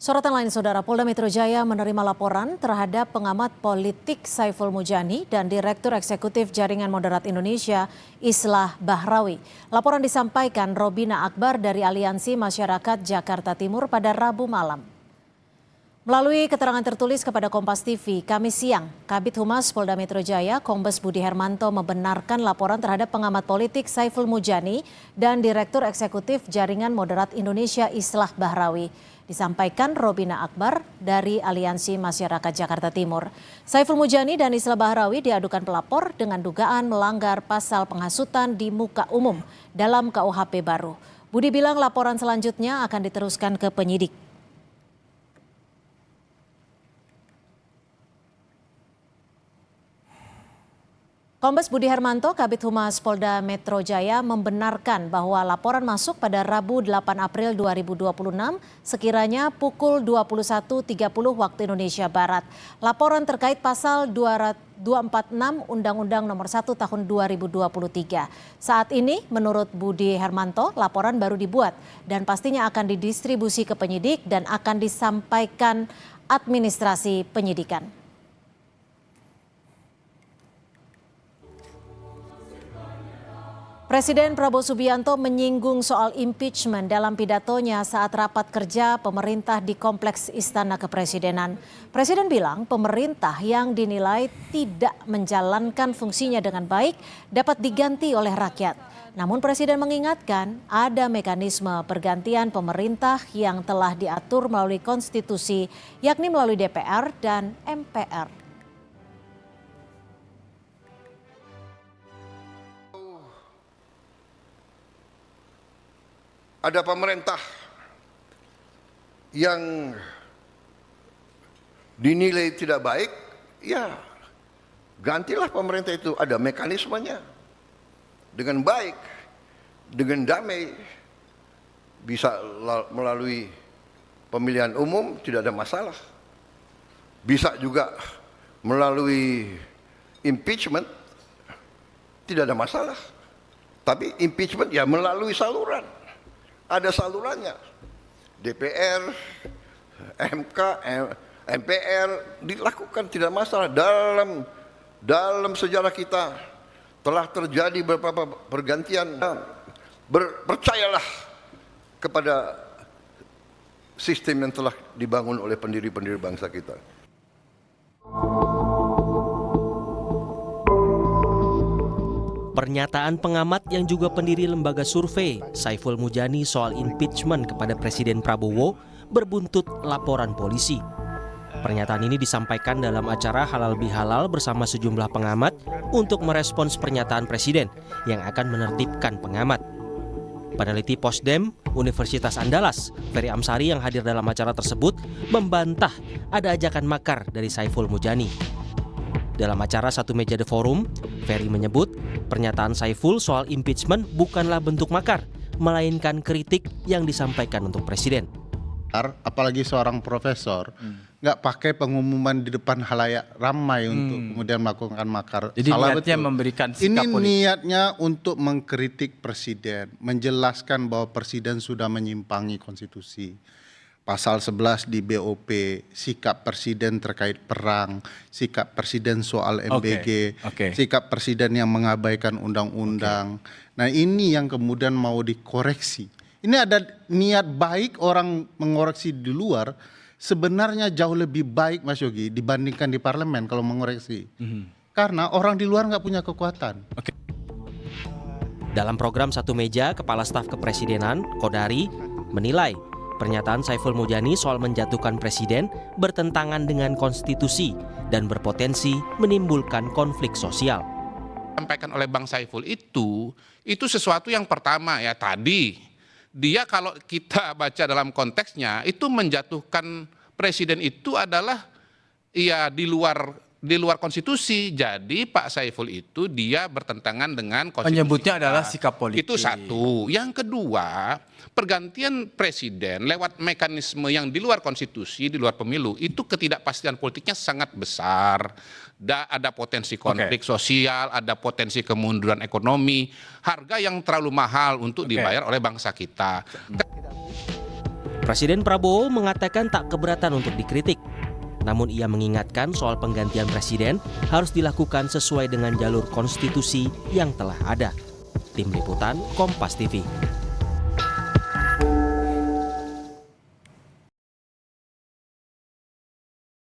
Sorotan lain, Saudara, Polda Metro Jaya menerima laporan terhadap pengamat politik Saiful Mujani dan Direktur Eksekutif Jaringan Moderat Indonesia, Islah Bahrawi. Laporan disampaikan Robina Akbar dari Aliansi Masyarakat Jakarta Timur pada Rabu malam. Melalui keterangan tertulis kepada Kompas TV, Kamis siang, Kabid Humas Polda Metro Jaya, Kombes Budi Hermanto membenarkan laporan terhadap pengamat politik Saiful Mujani dan Direktur Eksekutif Jaringan Moderat Indonesia, Islah Bahrawi. Disampaikan Robina Akbar dari Aliansi Masyarakat Jakarta Timur. Saiful Mujani dan Islah Bahrawi diadukan pelapor dengan dugaan melanggar pasal penghasutan di muka umum dalam KUHP baru. Budi bilang laporan selanjutnya akan diteruskan ke penyidik. Kombes Budi Hermanto, Kabid Humas Polda Metro Jaya membenarkan bahwa laporan masuk pada Rabu 8 April 2026 sekiranya pukul 21.30 waktu Indonesia Barat. Laporan terkait pasal 246 Undang-Undang Nomor 1 Tahun 2023. Saat ini menurut Budi Hermanto laporan baru dibuat dan pastinya akan didistribusi ke penyidik dan akan disampaikan administrasi penyidikan. Presiden Prabowo Subianto menyinggung soal impeachment dalam pidatonya saat rapat kerja pemerintah di Kompleks Istana Kepresidenan. Presiden bilang pemerintah yang dinilai tidak menjalankan fungsinya dengan baik dapat diganti oleh rakyat. Namun Presiden mengingatkan ada mekanisme pergantian pemerintah yang telah diatur melalui konstitusi, yakni melalui DPR dan MPR. Ada pemerintah yang dinilai tidak baik, ya gantilah pemerintah itu. Ada mekanismenya. Dengan baik, dengan damai, bisa melalui pemilihan umum, tidak ada masalah. Bisa juga melalui impeachment, tidak ada masalah. Tapi impeachment ya melalui saluran. Ada salurannya, DPR, MK, MPR dilakukan, tidak masalah. Dalam sejarah kita telah terjadi beberapa pergantian. Percayalah kepada sistem yang telah dibangun oleh pendiri-pendiri bangsa kita. Pernyataan pengamat yang juga pendiri lembaga survei Saiful Mujani soal impeachment kepada Presiden Prabowo berbuntut laporan polisi. Pernyataan ini disampaikan dalam acara Halal Bihalal bersama sejumlah pengamat untuk merespons pernyataan Presiden yang akan menertibkan pengamat. Peneliti Posdem Universitas Andalas, Ferry Amsari yang hadir dalam acara tersebut membantah ada ajakan makar dari Saiful Mujani. Dalam acara Satu Meja The Forum, Ferry menyebut pernyataan Saiful soal impeachment bukanlah bentuk makar, melainkan kritik yang disampaikan untuk Presiden. Apalagi seorang profesor, nggak pakai pengumuman di depan halayak ramai untuk kemudian melakukan makar. Jadi salah niatnya betul. memberikan sikap Ini politik. niatnya untuk mengkritik Presiden, menjelaskan bahwa Presiden sudah menyimpangi konstitusi. Pasal 11 di BOP, sikap Presiden terkait perang, sikap Presiden soal MBG, sikap Presiden yang mengabaikan undang-undang. Nah ini yang kemudian mau dikoreksi. Ini ada niat baik orang mengoreksi di luar, sebenarnya jauh lebih baik Mas Yogi dibandingkan di parlemen kalau mengoreksi. Karena orang di luar nggak punya kekuatan. Dalam program Satu Meja, Kepala Staf Kepresidenan, Kodari, menilai pernyataan Saiful Mujani soal menjatuhkan presiden bertentangan dengan konstitusi dan berpotensi menimbulkan konflik sosial. Sampaikan oleh Bang Saiful itu sesuatu yang pertama ya tadi dia kalau kita baca dalam konteksnya itu menjatuhkan presiden itu adalah ya di luar konstitusi. Jadi Pak Saiful itu dia bertentangan dengan konstitusi. Menyebutnya adalah sikap politik. Itu satu. Yang kedua, pergantian presiden lewat mekanisme yang di luar konstitusi, di luar pemilu, itu ketidakpastian politiknya sangat besar. Ada potensi konflik sosial, ada potensi kemunduran ekonomi, harga yang terlalu mahal untuk dibayar oleh bangsa kita. Presiden Prabowo mengatakan tak keberatan untuk dikritik. Namun ia mengingatkan soal penggantian presiden harus dilakukan sesuai dengan jalur konstitusi yang telah ada. Tim Liputan Kompas TV.